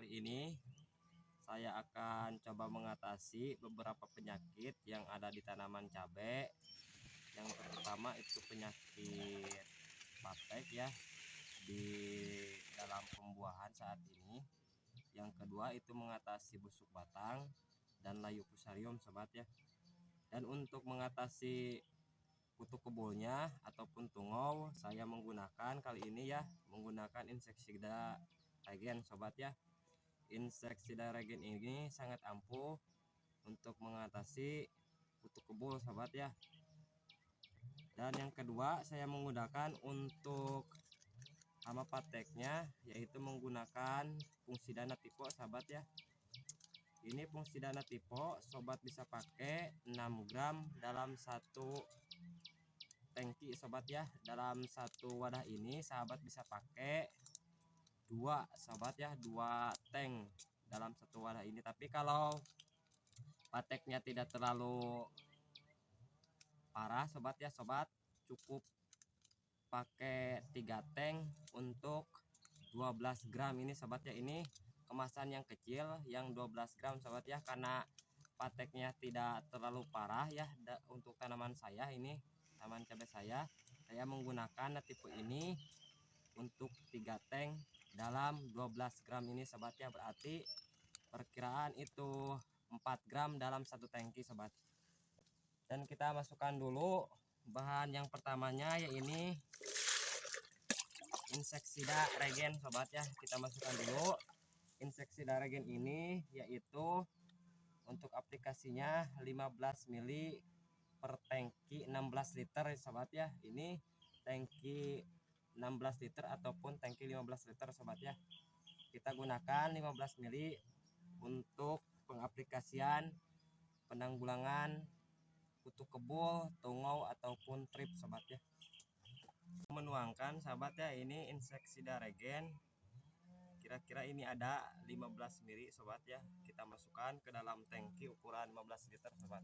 Kali ini saya akan coba mengatasi beberapa penyakit yang ada di tanaman cabai. Yang pertama itu penyakit patek ya di dalam pembuahan saat ini. Yang kedua itu mengatasi busuk batang dan layu fusarium sobat ya. Dan untuk mengatasi kutu kebulnya ataupun tungau, saya menggunakan kali ini ya menggunakan insektisida regen sobat ya. Insektisida regen ini sangat ampuh untuk mengatasi kutu kebul sobat ya. Dan yang kedua saya menggunakan untuk hama pateknya, yaitu menggunakan fungsida nativo sahabat ya. Ini fungsida nativo sobat bisa pakai 6 gram dalam satu tangki sobat ya. Dalam satu wadah ini sahabat bisa pakai 2 sobat ya, 2 tank dalam satu wadah ini. Tapi kalau pateknya tidak terlalu parah sobat ya, sobat cukup pakai 3 tank untuk 12 gram ini sobat ya. Ini kemasan yang kecil yang 12 gram sobat ya, karena pateknya tidak terlalu parah ya. Untuk tanaman saya ini, tanaman cabai saya menggunakan tipe ini untuk 3 tank dalam 12 gram ini sobat ya. Berarti perkiraan itu 4 gram dalam satu tangki sobat. Dan kita masukkan dulu bahan yang pertamanya, yaitu insektisida regen sobat ya. Kita masukkan dulu insektisida regen ini, yaitu untuk aplikasinya 15 ml per tangki 16 liter sobat ya. Ini tangki 16 liter ataupun tangki 15 liter sobat ya. Kita gunakan 15 ml untuk pengaplikasian penanggulangan kutu kebul, tungau ataupun trip sobat ya. Menuangkan sahabat ya, ini insektisida regen kira-kira ini ada 15 ml sobat ya. Kita masukkan ke dalam tangki ukuran 15 liter sobat.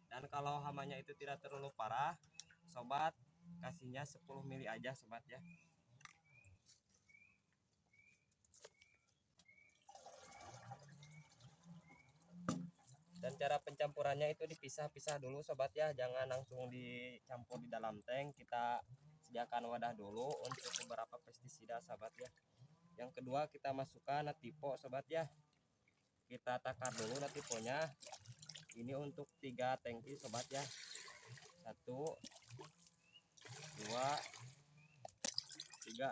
Dan kalau hamanya itu tidak terlalu parah sobat, kasihnya 10 ml aja sobat ya. Dan cara pencampurannya itu dipisah-pisah dulu sobat ya, jangan langsung dicampur di dalam tank. Kita sediakan wadah dulu untuk beberapa pestisida sahabat ya. Yang kedua kita masukkan nativo sobat ya. Kita takar dulu nativonya. Ini untuk 3 tangki sobat ya. 1 2 3.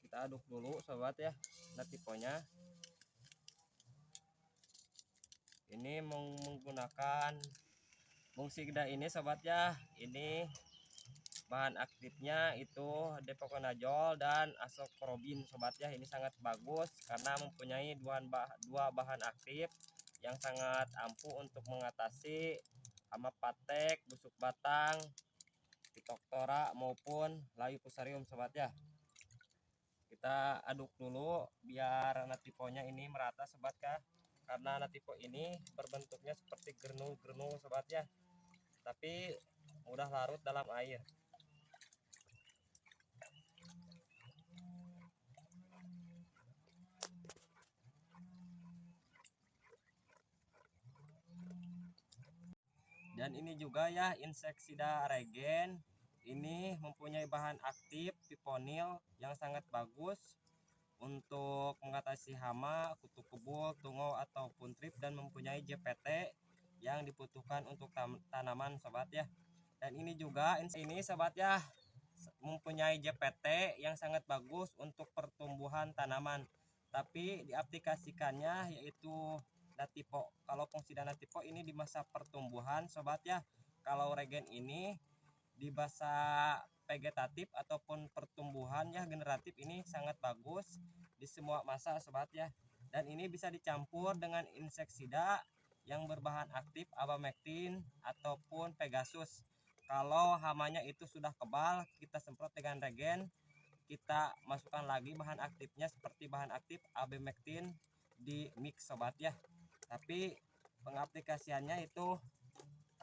Kita aduk dulu sobat ya nativonya. Ini menggunakan fungsida ini sobat ya. Ini bahan aktifnya itu depoconazole dan azoxystrobin sobat ya. Ini sangat bagus karena mempunyai dua bahan aktif yang sangat ampuh untuk mengatasi hama patek, busuk batang, Phytophthora maupun layu fusarium sobat ya. Kita aduk dulu biar nativonya ini merata sobat ya. Karena nativo ini berbentuknya seperti granul-granul sobat ya, tapi mudah larut dalam air. Dan ini juga ya insektisida regen ini mempunyai bahan aktif piponil yang sangat bagus untuk mengatasi hama, kutu kebul, tungau ataupun trip, dan mempunyai JPT yang dibutuhkan untuk tanaman sobat ya. Dan ini juga ini sobat ya mempunyai JPT yang sangat bagus untuk pertumbuhan tanaman, tapi diaplikasikannya yaitu nativo. Kalau fungsida nativo ini di masa pertumbuhan sobat ya. Kalau regen ini di masa vegetatif ataupun pertumbuhan ya generatif, ini sangat bagus di semua masa sobat ya. Dan ini bisa dicampur dengan insektisida yang berbahan aktif abamectin ataupun pegasus. Kalau hamanya itu sudah kebal, kita semprot dengan regen. Kita masukkan lagi bahan aktifnya seperti bahan aktif abamectin di mix sobat ya. Tapi pengaplikasiannya itu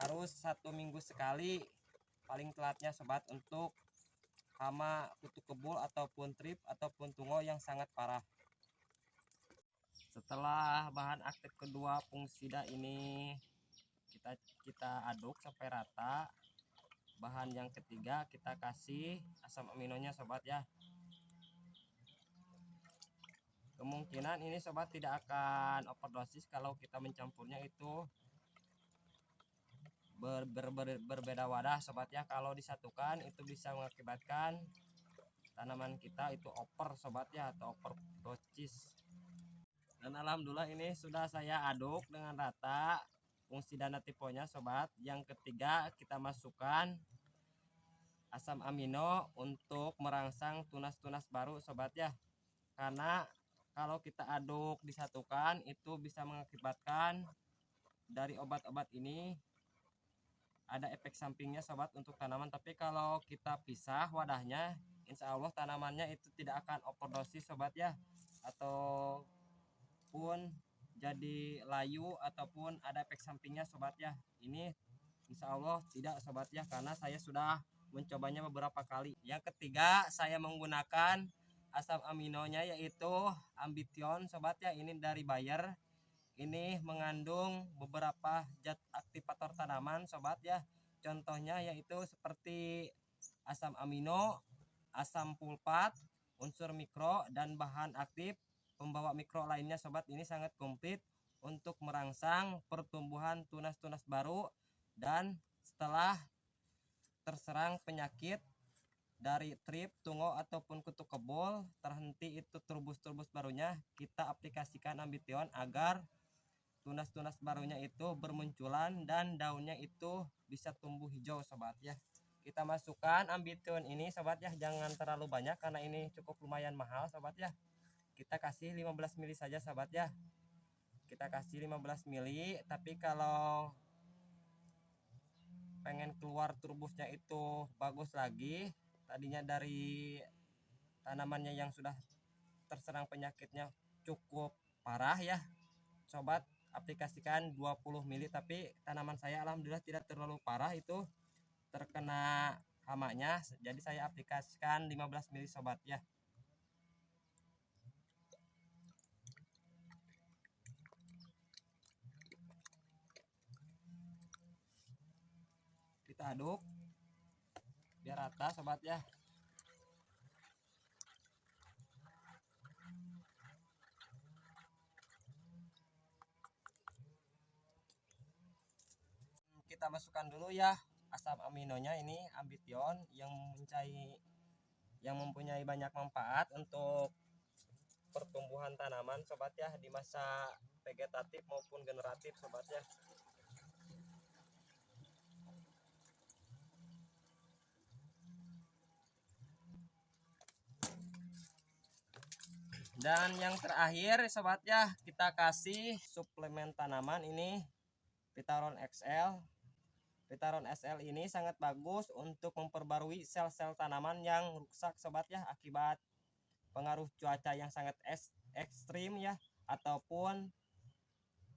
harus 1 minggu sekali paling telatnya sobat untuk hama kutu kebul ataupun trip ataupun tungo yang sangat parah. Setelah bahan aktif kedua fungsida ini kita aduk sampai rata, bahan yang ketiga kita kasih asam aminonya sobat ya. Kemungkinan ini sobat tidak akan overdosis kalau kita mencampurnya itu berbeda wadah sobat ya. Kalau disatukan itu bisa mengakibatkan tanaman kita itu over sobat ya, atau overdosis. Dan alhamdulillah ini sudah saya aduk dengan rata fungsida nativonya sobat. Yang ketiga kita masukkan asam amino untuk merangsang tunas-tunas baru sobat ya. Karena kalau kita aduk disatukan itu bisa mengakibatkan dari obat-obat ini ada efek sampingnya sobat untuk tanaman. Tapi kalau kita pisah wadahnya, insya Allah tanamannya itu tidak akan overdosis sobat ya, ataupun jadi layu ataupun ada efek sampingnya sobat ya. Ini insya Allah tidak sobat ya, karena saya sudah mencobanya beberapa kali. Yang ketiga saya menggunakan asam aminonya yaitu Ambition sobat ya. Ini dari Bayer. Ini mengandung beberapa zat aktivator tanaman sobat ya. Contohnya yaitu seperti asam amino, asam pulpat, unsur mikro, dan bahan aktif pembawa mikro lainnya sobat. Ini sangat komplit untuk merangsang pertumbuhan tunas-tunas baru, dan setelah terserang penyakit dari trip, tungo ataupun kutu kebul, terhenti itu turbus-turbus barunya, kita aplikasikan Ambition agar tunas-tunas barunya itu bermunculan dan daunnya itu bisa tumbuh hijau sobat ya. Kita masukkan Ambition ini sobat ya, jangan terlalu banyak karena ini cukup lumayan mahal sobat ya. Kita kasih 15 mili saja sobat ya. Kita kasih 15 mili, tapi kalau pengen keluar turbusnya itu bagus lagi, tadinya dari tanamannya yang sudah terserang penyakitnya cukup parah ya sobat, aplikasikan 20 mili. Tapi tanaman saya alhamdulillah tidak terlalu parah itu terkena hamanya, jadi saya aplikasikan 15 mili sobat ya. Kita aduk biar rata sobat ya. Kita masukkan dulu ya asam aminonya, ini Ambition yang mempunyai banyak manfaat untuk pertumbuhan tanaman sobat ya, di masa vegetatif maupun generatif sobat ya. Dan yang terakhir sobat ya, kita kasih suplemen tanaman ini Vitaron XL. Vitaron XL ini sangat bagus untuk memperbarui sel-sel tanaman yang rusak sobat ya, akibat pengaruh cuaca yang sangat ekstrim ya, ataupun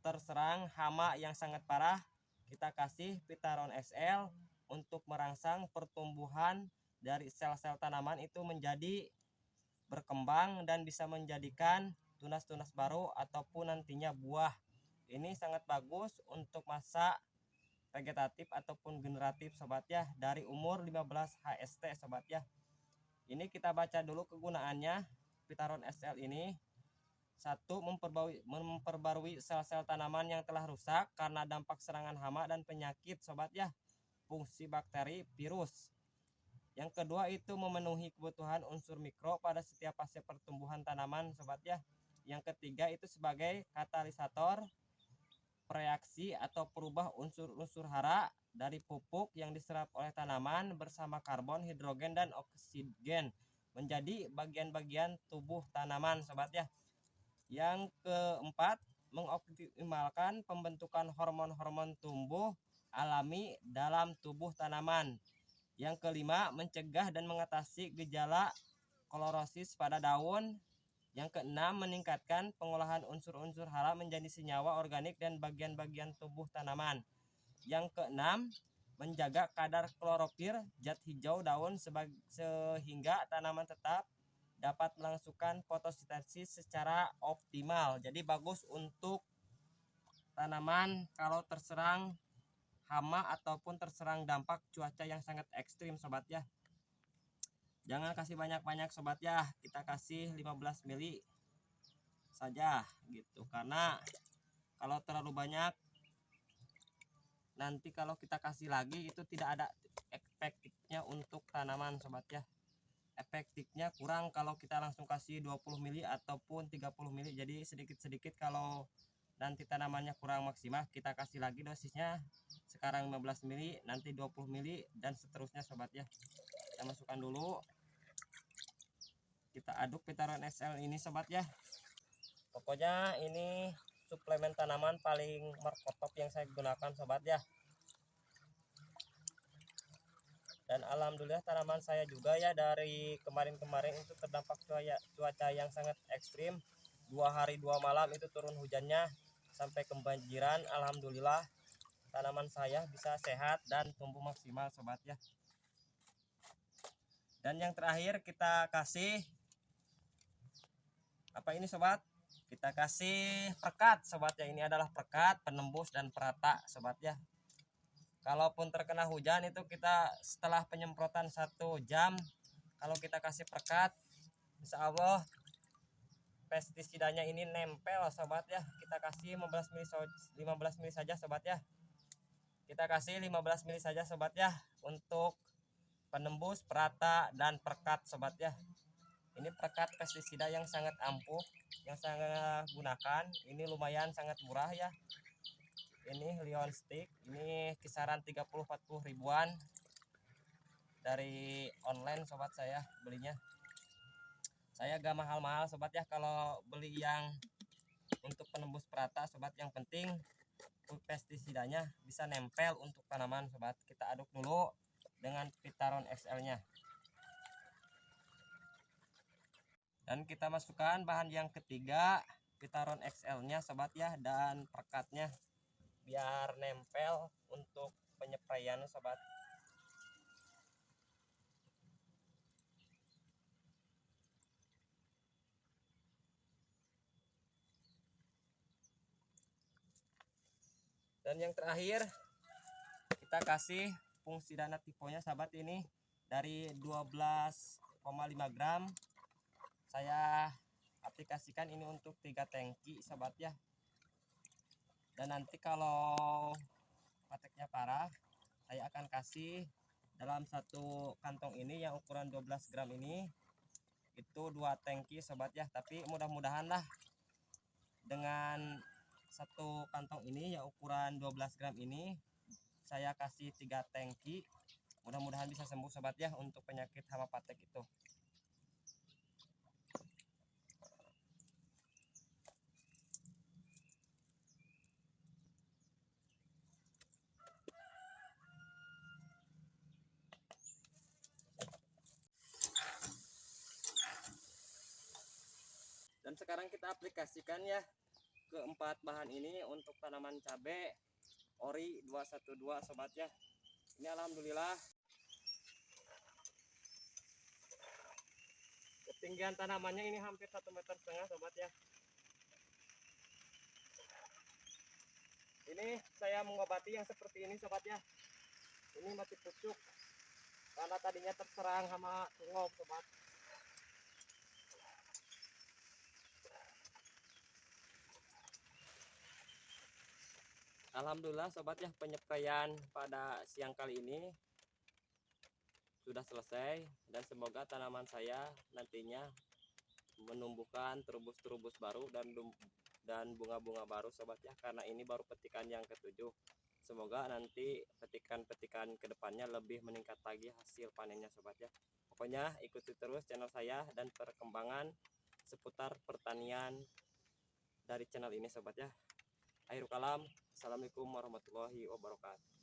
terserang hama yang sangat parah. Kita kasih Vitaron XL untuk merangsang pertumbuhan dari sel-sel tanaman itu menjadi berkembang dan bisa menjadikan tunas-tunas baru ataupun nantinya buah. Ini sangat bagus untuk masa vegetatif ataupun generatif sobat ya, dari umur 15 HST sobat ya. Ini kita baca dulu kegunaannya. Vitaron XL ini: 1. Memperbarui sel-sel tanaman yang telah rusak karena dampak serangan hama dan penyakit sobat ya, fungsi bakteri, virus. Yang kedua itu memenuhi kebutuhan unsur mikro pada setiap fase pertumbuhan tanaman sobat ya. Yang ketiga itu sebagai katalisator reaksi atau perubah unsur-unsur hara dari pupuk yang diserap oleh tanaman bersama karbon, hidrogen, dan oksigen menjadi bagian-bagian tubuh tanaman sobat ya. Yang keempat, mengoptimalkan pembentukan hormon-hormon tumbuh alami dalam tubuh tanaman. Yang kelima, mencegah dan mengatasi gejala klorosis pada daun. Yang keenam, meningkatkan pengolahan unsur-unsur hara menjadi senyawa organik dan bagian-bagian tubuh tanaman. Yang keenam, menjaga kadar klorofil zat hijau daun sehingga tanaman tetap dapat melangsungkan fotosintesis secara optimal. Jadi bagus untuk tanaman kalau terserang hama ataupun terserang dampak cuaca yang sangat ekstrim sobat ya. Jangan kasih banyak-banyak sobat ya, kita kasih 15 mili saja gitu, karena kalau terlalu banyak nanti kalau kita kasih lagi itu tidak ada efektifnya untuk tanaman sobat ya. Efektifnya kurang kalau kita langsung kasih 20 mili ataupun 30 mili. Jadi sedikit-sedikit, kalau nanti tanamannya kurang maksimal kita kasih lagi dosisnya. Sekarang 15 mili, nanti 20 mili dan seterusnya sobat ya. Kita masukkan dulu, kita aduk Pitaron XL ini sobat ya. Pokoknya ini suplemen tanaman paling markotop yang saya gunakan sobat ya. Dan alhamdulillah tanaman saya juga ya, dari kemarin-kemarin itu terdampak cuaca yang sangat ekstrim, 2 hari 2 malam itu turun hujannya sampai kebanjiran. Alhamdulillah tanaman saya bisa sehat dan tumbuh maksimal sobat ya. Dan yang terakhir kita kasih apa ini sobat, kita kasih pekat sobat ya. Ini adalah pekat penembus dan perata sobat ya. Kalaupun terkena hujan itu kita setelah penyemprotan 1 jam, kalau kita kasih pekat, insya Allah pestisidanya ini nempel sobat ya. Kita kasih 15 mili saja sobat ya. Kita kasih 15 mili saja sobat ya untuk penembus, perata, dan pekat sobat ya. Ini pekat pestisida yang sangat ampuh yang saya gunakan. Ini lumayan sangat murah ya. Ini Lion Stick, ini kisaran 30-40 ribuan dari online sobat saya belinya. Saya gak mahal-mahal sobat ya kalau beli yang untuk penembus perata sobat. Yang penting pestisidanya bisa nempel untuk tanaman sobat. Kita aduk dulu dengan Pitaron XL nya, dan kita masukkan bahan yang ketiga, Pitaron XL nya sobat ya, dan perkatnya biar nempel untuk penyepraian sobat. Dan yang terakhir kita kasih Fungsidana tiponya sahabat, ini dari 12,5 gram saya aplikasikan ini untuk 3 tangki sahabat ya. Dan nanti kalau pateknya parah saya akan kasih dalam 1 kantong ini yang ukuran 12 gram ini itu 2 tangki sobat ya. Tapi mudah-mudahan lah dengan 1 kantong ini yang ukuran 12 gram ini saya kasih 3 tangki, mudah-mudahan bisa sembuh sobat ya untuk penyakit hama patek itu. Dan sekarang kita aplikasikan ya ke 4 bahan ini untuk tanaman cabai ori 212 sobat ya. Ini alhamdulillah ketinggian tanamannya ini hampir 1,5 meter sobat ya. Ini saya mengobati yang seperti ini sobat ya. Ini mati pucuk karena tadinya terserang hama tungau sobat. Alhamdulillah sobat ya, penyepraian pada siang kali ini sudah selesai, dan semoga tanaman saya nantinya menumbuhkan terubus-terubus baru dan bunga-bunga baru sobat ya, karena ini baru petikan yang ke-7. Semoga nanti petikan-petikan kedepannya lebih meningkat lagi hasil panennya sobat ya. Pokoknya ikuti terus channel saya dan perkembangan seputar pertanian dari channel ini sobat ya. Akhirul kalam, assalamualaikum warahmatullahi wabarakatuh.